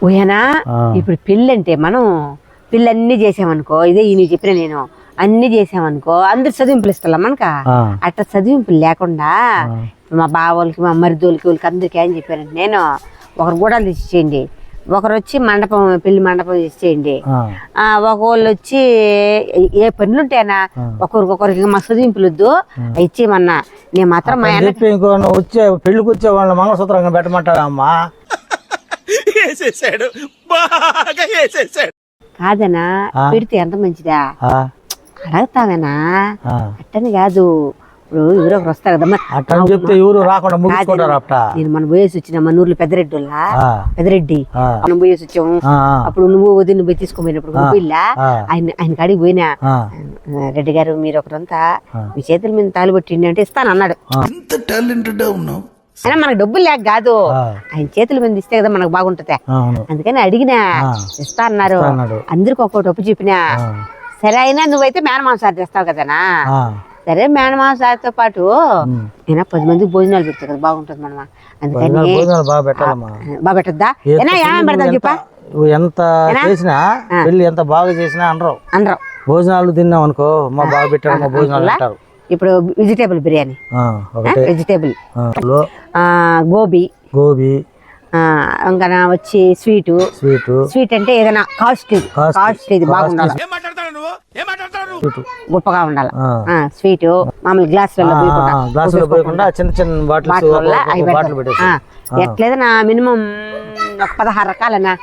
ఊయనా ఇప్పుడు పెళ్ళి అంటే మనం పెళ్ళి అన్ని చేసామనుకో, ఇదే ఈ చెప్పిన నేను అన్ని చేసామనుకో అందరు చదివింపులు ఇస్తా మనక. అట్లా చదివింపులు లేకుండా మా బావోళ్ళకి మా మరిదోళ్ళకి వాళ్ళకి అందరికి ఏం చెప్పానంటే, నేను ఒకరు గూడాలు తెచ్చిచ్చేయండి, ఒకరు వచ్చి మండపం పెళ్లి మండపం ఇచ్చేయండి, ఒకళ్ళు వచ్చి ఏ పనులు ఉంటాయనా ఒకరికి మా చదివింపులు వద్దు ఇచ్చేయమన్నా. నేను మాత్రం మా వచ్చే పెళ్లికి వచ్చే వాళ్ళ మంగళసూత్రంగా పెట్టమంటావా అమ్మా? కాదనా పెడితే ఎంత మంచిదా అడగతావేనా, అట్టని కాదు. ఇప్పుడు ఎవరో ఒకరు వస్తారు కదమ్మా, అట్లా చెప్తే ఎవరు రాకుండా ముగించుకుంటారు. నేను మన పోయేసి వచ్చిన మన ఊర్లో పెద్దరెడ్డి మనం పోయేసి వచ్చాము. అప్పుడు నువ్వు వదిలి పోయి తీసుకుపోయినప్పుడు పిల్ల ఆయన కాడికి పోయినా, రెడ్డి గారు మీరు ఒకరంతా మీ చేతుల మీద తాళి పట్టిండి అంటే ఇస్తాను అన్నాడు. అయినా మనకు డబ్బులు లేక కాదు, ఆయన చేతుల మీద ఇస్తే కదా మనకు బాగుంటది. అందుకని అడిగినా ఇస్తా అన్నారు. అందరికి ఒక్కొక్కటి ఒప్పు చెప్పినా. సరే అయినా నువ్వైతే మేనమాంసాలు తెస్తావు కదనా, సరే మేనమాంసాలతో పాటు అయినా 10 మందికి భోజనాలు పెడతావు కదా బాగుంటుంది మనమా. అందుకని బాగా పెట్టద్దా ఏనా ఏమేమి పెడతావు చెప్పా. ఎంత చేసినా పెళ్లి ఎంత బాగా చేసినా అనరు. భోజనాలు తిన్నాం అనుకో, మా బాగా పెట్టారు మా భోజనాలు అంటారు. ఇప్పుడు వెజిటేబుల్ బిర్యానీ, వెజిటేబుల్ గోబీ ఇంకా వచ్చి స్వీట్ అంటే ఏదైనా కాస్ట్ ఇది బాగుండాలి, గొప్పగా ఉండాలి. స్వీట్ మామూలు గ్లాసులలో పోయకుండా చిన్న చిన్న బాటిల్ ఎట్లేదన్నా మినిమం ఒక 16 రకాలన్నా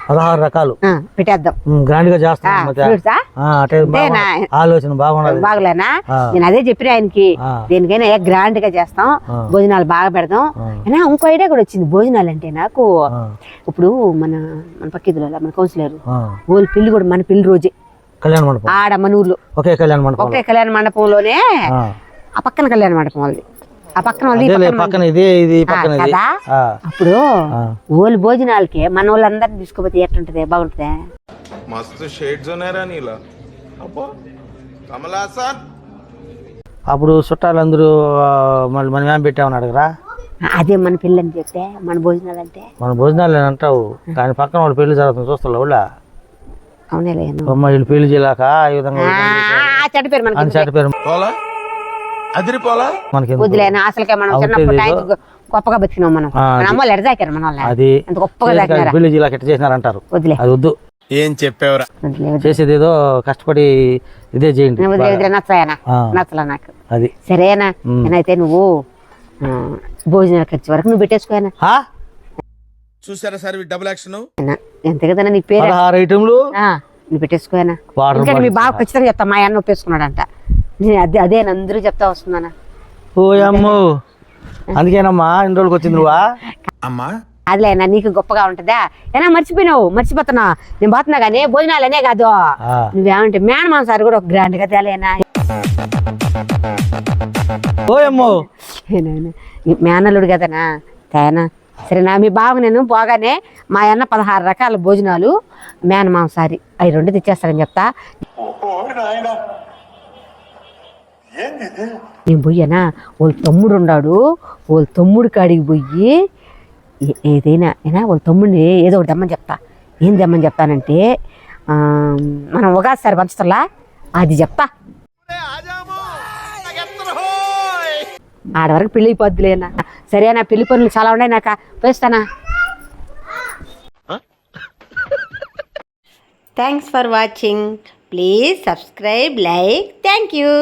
16 రకాలు పెట్టేద్దాం. గ్రాండ్ గా చేస్తాం. ఆలోచన బాగులేనా? నేను అదే చెప్పిన ఆయనకి, దేనికైనా గ్రాండ్ గా చేస్తాం, భోజనాలు బాగా పెడతాం. అయినా ఇంకో ఐడియా కూడా వచ్చింది. భోజనాలు అంటే నాకు ఇప్పుడు మన పక్కిదిలో మన కౌన్సిలర్ వాళ్ళ పెళ్లి కూడా మన పెళ్లి రోజే కళ్యాణ మండపం, ఆడ మన ఊర్లో ఒకే కళ్యాణ మండపంలోనే ఆ పక్కన కళ్యాణ మండపం వాళ్ళది, ఆ పక్కన కదా. అప్పుడు ఓళ్ళు భోజనాలకి మన వాళ్ళందరినీ తీసుకుపోతే ఎట్లుంటది, బాగుంటది. అప్పుడు చుట్టాలందరూ మళ్ళీ మనం ఏం పెట్టామని అడగరా? అదే మన పెళ్ళి అని చెప్తే మన భోజనాలు అంటే మన భోజనాలు అంటావు, కానీ పక్కన వాళ్ళు పెళ్లి జరుగుతుంది చూస్తా వాళ్ళ. అవునే వీళ్ళు పెళ్లి చేయలేక ఈ విధంగా వదిలేనా అసలుకే మనం చిన్నప్పుడు గొప్పగా బతికినాం. మనం మన అమ్మలు ఎడదాకారు మన వాళ్ళు, అది అంత గొప్పగా పెళ్లి చేయలేక ఎట్ట చేసినారంటారు. వదిలే అది వద్దు, ఏం చెప్పేవరా చేసేది ఏదో కష్టపడి ఇదే చేయండి. నచ్చలా నాకు అది. సరేనా నేనైతే నువ్వు భోజనాలు ఖర్చు వరకు నువ్వు పెట్టేసుకోనా. చూసారా సార్ డబుల్ యాక్షన్ ఎంత కదా నీ పేరు 16 ఐటెంలు నువ్వు పెట్టేసుకోనా. మీ బాగా ఖచ్చితంగా చెప్తా, మా అన్న ఒప్పేసుకున్నాడంట. అదే అందరూ చెప్తా వస్తున్నానా. ఓ అమ్మో, అందుకేనమ్మా ఇన్ని రోజులకి వచ్చింది నువ్వా అమ్మా. అదిలేనా నీకు గొప్పగా ఉంటదా? ఏనా మర్చిపోతున్నా నేను పోతున్నా కానీ భోజనాలు అనే కాదు, నువ్వేమంటే మేనమాంసారు కూడా ఒక గ్రాండ్ గా తేలేనా. మేనల్లుడు కదనా తేనా. సరేనా మీ బాబు నేను పోగానే మా అన్న 16 రకాల భోజనాలు మేనమాంసారి అవి 2 తెచ్చేస్తారని చెప్తా. నేను పోయానా వాళ్ళ తమ్ముడు ఉన్నాడు, వాళ్ళ తమ్ముడి కాడికి పోయి ఏదైనా వాళ్ళ తమ్ముడిని ఏదో ఒకటి తెమ్మని చెప్తా. ఏం తెమ్మని చెప్తానంటే మనం ఉగాది సారి పంచుతలా అది చెప్తా. ఆడవరకు పెళ్ళి అయిపోద్దులేనా. సరేనా పెళ్లి పనులు చాలా ఉన్నాయి నాక, పోయిస్తానా. Thanks for watching. Please subscribe, like. Thank you.